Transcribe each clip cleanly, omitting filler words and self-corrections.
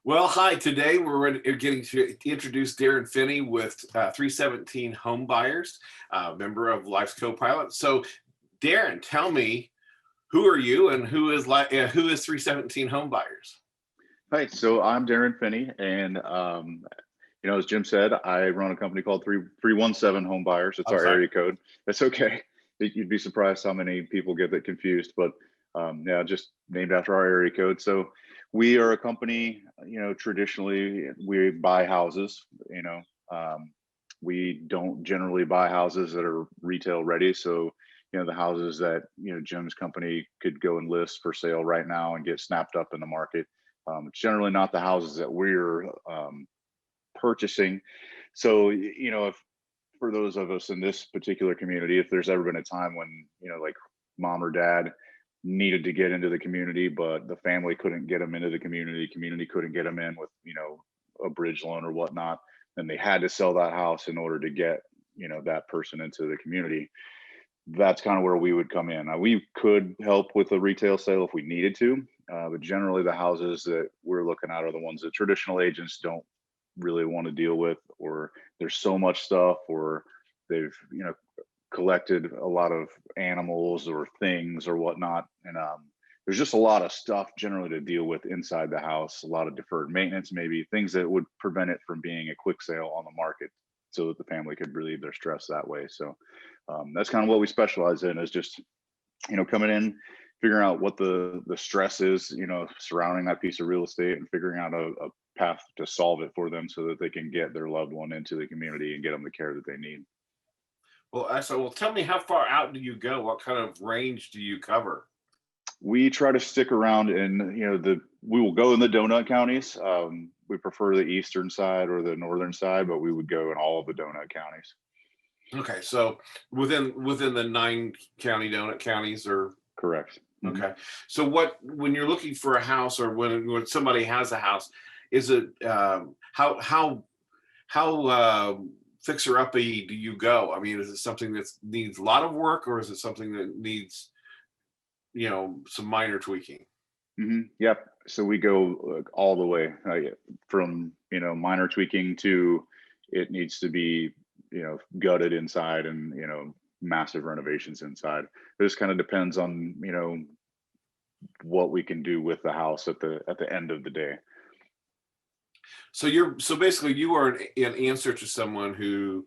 Well, hi. Today getting to introduce Darren Finney with 317 Home Buyers, member of Life's Co-Pilot. So, Darren, tell me, who are you and who is 317 Home Buyers? Hi, so I'm Darren Finney, and as Jim said, I run a company called 317 Home Buyers. It's I'm our sorry. area code. That's okay. You'd be surprised how many people get that confused, but yeah, just named after our area code. So we are a company. Traditionally we buy houses. Um, we don't generally buy houses that are retail ready. So the houses that Jim's company could go and list for sale right now and get snapped up in the market. It's generally not the houses that we're purchasing. So, if for those of us in this particular community, if there's ever been a time when, like mom or dad needed to get into the community, but the family couldn't get them into the community couldn't get them in with, a bridge loan or whatnot, then they had to sell that house in order to get, that person into the community. That's kind of where we would come in. We could help with a retail sale if we needed to, but generally the houses that we're looking at are the ones that traditional agents don't really want to deal with, or there's so much stuff, or they've collected a lot of animals or things or whatnot, and there's just a lot of stuff generally to deal with inside the house. A lot of deferred maintenance, maybe things that would prevent it from being a quick sale on the market, so that the family could relieve their stress that way. So that's kind of what we specialize in, is just coming in, figuring out what the stress is surrounding that piece of real estate, and figuring out a path to solve it for them so that they can get their loved one into the community and get them the care that they need. Well, tell me, how far out do you go? What kind of range do you cover? We try to stick around in we will go in the donut counties. We prefer the eastern side or the northern side, but we would go in all of the donut counties. Okay, so within the 9 county donut counties, or Correct. Mhm. okay. So when you're looking for a house, or when somebody has a house, is it how fixer uppy do you go? I mean, is it something that needs a lot of work, or is it something that needs some minor tweaking? Yep. So we go all the way, from minor tweaking to it needs to be gutted inside, and massive renovations inside. It just kind of depends on what we can do with the house at the end of the day. So basically you are an answer to someone who,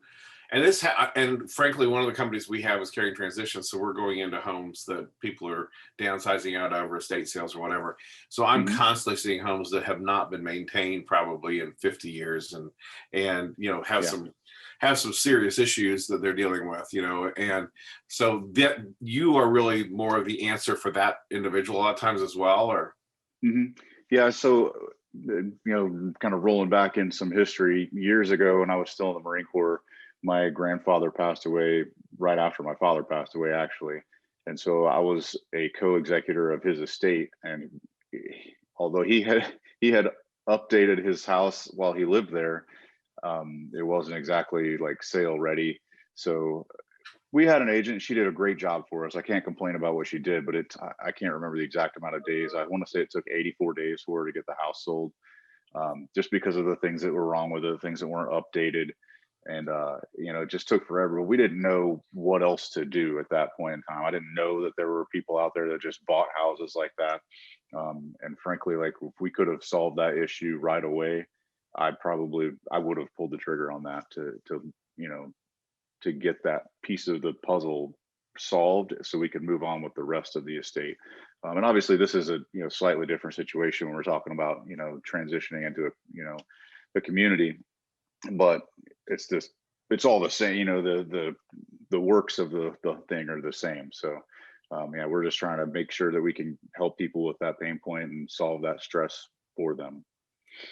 and frankly, one of the companies we have is Carrying Transitions. So we're going into homes that people are downsizing out over estate sales or whatever. So I'm hmm constantly seeing homes that have not been maintained probably in 50 years, and Yeah. have some serious issues that they're dealing with, and so that you are really more of the answer for that individual a lot of times as well, or hmm Yeah. So, kind of rolling back in some history, years ago when I was still in the Marine Corps, my grandfather passed away right after my father passed away, actually. And so I was a co-executor of his estate. And although he had updated his house while he lived there, it wasn't exactly like sale ready. So we had an agent. She did a great job for us. I can't complain about what she did, but I can't remember the exact amount of days. I want to say it took 84 days for her to get the house sold, just because of the things that were wrong with it, the things that weren't updated. And it just took forever. But we didn't know what else to do at that point in time. I didn't know that there were people out there that just bought houses like that. And frankly, like, if we could have solved that issue right away, I would have pulled the trigger on that you know to get that piece of the puzzle solved so we could move on with the rest of the estate. And obviously this is a slightly different situation when we're talking about transitioning into the community, but it's all the same. The works of the thing are the same. So yeah, we're just trying to make sure that we can help people with that pain point and solve that stress for them.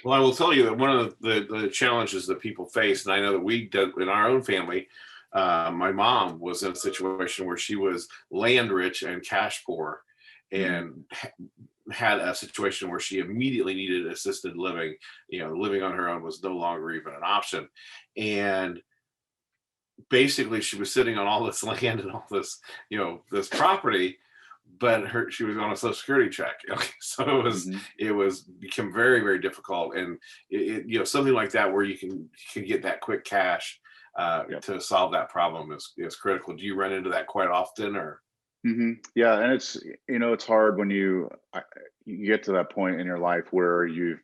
well, I will tell you that one of the challenges that people face, and I know that we did in our own family. My mom was in a situation where she was land rich and cash poor, hmm and had a situation where she immediately needed assisted living. Living on her own was no longer even an option, and basically she was sitting on all this land and all this, this property, but she was on a Social Security check. Okay, so Hmm. it was become very, very difficult. And something like that where you can get that quick cash Yep. to solve that problem is critical. Do you run into that quite often, or? Yeah, and it's hard when you get to that point in your life where you've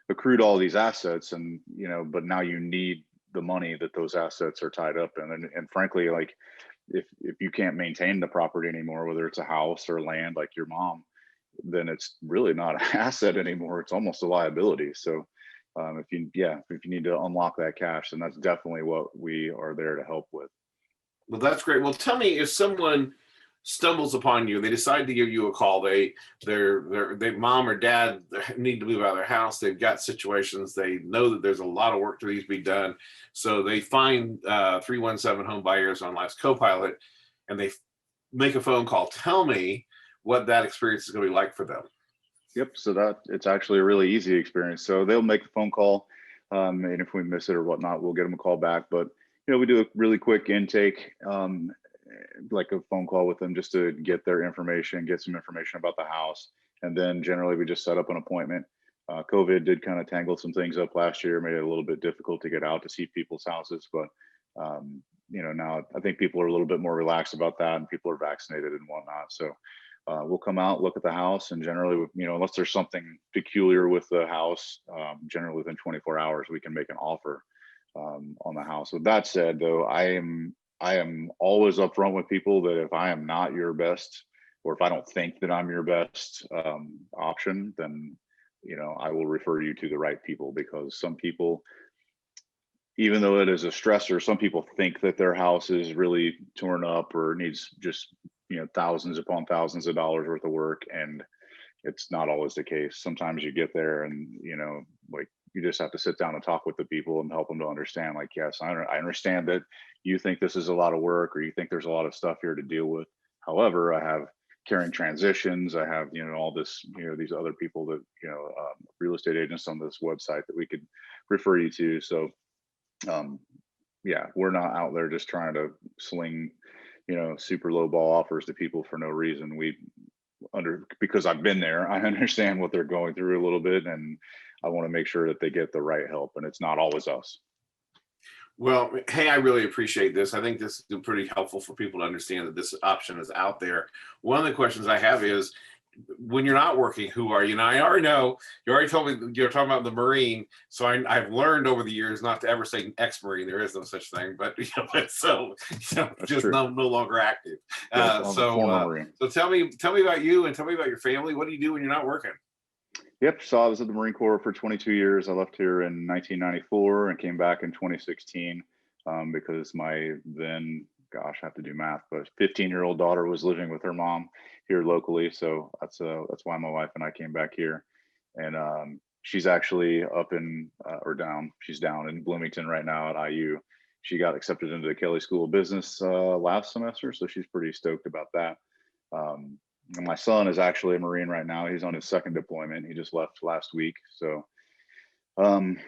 accrued all these assets, and but now you need the money that those assets are tied up in, and frankly, like if you can't maintain the property anymore, whether it's a house or land like your mom, then it's really not an asset anymore. It's almost a liability. So if you need to unlock that cash, then that's definitely what we are there to help with. Well, that's great. Well, tell me, if someone stumbles upon you, they decide to give you a call, they mom or dad need to move out of their house. They've got situations. They know that there's a lot of work that needs to be done. So they find 317 Home Buyers on Life's Copilot, and they make a phone call. Tell me what that experience is going to be like for them. Yep. So that it's actually a really easy experience. So they'll make the phone call, and if we miss it or whatnot, we'll get them a call back. But we do a really quick intake, like a phone call with them just to get their information, get some information about the house, and then generally we just set up an appointment. COVID did kind of tangle some things up last year, made it a little bit difficult to get out to see people's houses, but now I think people are a little bit more relaxed about that, and people are vaccinated and whatnot. So we'll come out, look at the house, and generally, unless there's something peculiar with the house, generally within 24 hours, we can make an offer on the house. With that said, though, I am always upfront with people that if I am not your best, or if I don't think that I'm your best option, then I will refer you to the right people, because some people, even though it is a stressor, some people think that their house is really torn up or needs just thousands upon thousands of dollars worth of work, and it's not always the case. Sometimes you get there and like you just have to sit down and talk with the people and help them to understand, like, yes, I understand that you think this is a lot of work, or you think there's a lot of stuff here to deal with. However, I have carrying transitions, I have all this, these other people that real estate agents on this website that we could refer you to. So yeah, we're not out there just trying to sling super low ball offers to people for no reason. Because I've been there, I understand what they're going through a little bit, and I want to make sure that they get the right help, and it's not always us. Well, hey, I really appreciate this. I think this is pretty helpful for people to understand that this option is out there. One of the questions I have is, when you're not working, who are you? Now, I already know, you already told me you're talking about the Marine. So I've learned over the years not to ever say ex-Marine. There is no such thing, but so That's just true. no longer active. Yep, I'm a former Marine. So tell me about you, and tell me about your family. What do you do when you're not working? Yep. So I was at the Marine Corps for 22 years. I left here in 1994 and came back in 2016 because my then, gosh, I have to do math, but 15-year-old daughter was living with her mom here locally. So that's why my wife and I came back here. And she's actually up in or down. She's down in Bloomington right now at IU. She got accepted into the Kelly School of Business last semester, so she's pretty stoked about that. And my son is actually a Marine right now. He's on his second deployment. He just left last week. So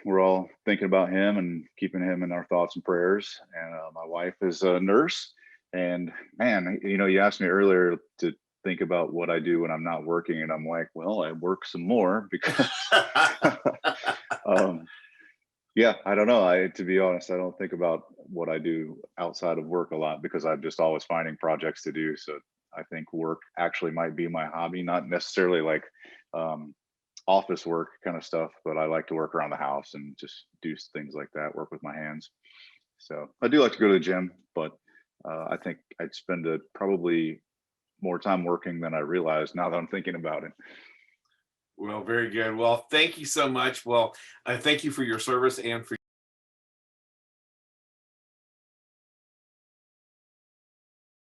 we're all thinking about him and keeping him in our thoughts and prayers. And my wife is a nurse. And man, you asked me earlier to think about what I do when I'm not working. And I'm like, well, I work some more because, yeah, I don't know. To be honest, I don't think about what I do outside of work a lot because I'm just always finding projects to do. So I think work actually might be my hobby, not necessarily like office work kind of stuff, but I like to work around the house and just do things like that, work with my hands. So I do like to go to the gym, but I think I'd spend probably more time working than I realize now that I'm thinking about it. Well, very good. Well, thank you so much. Well, thank you for your service and for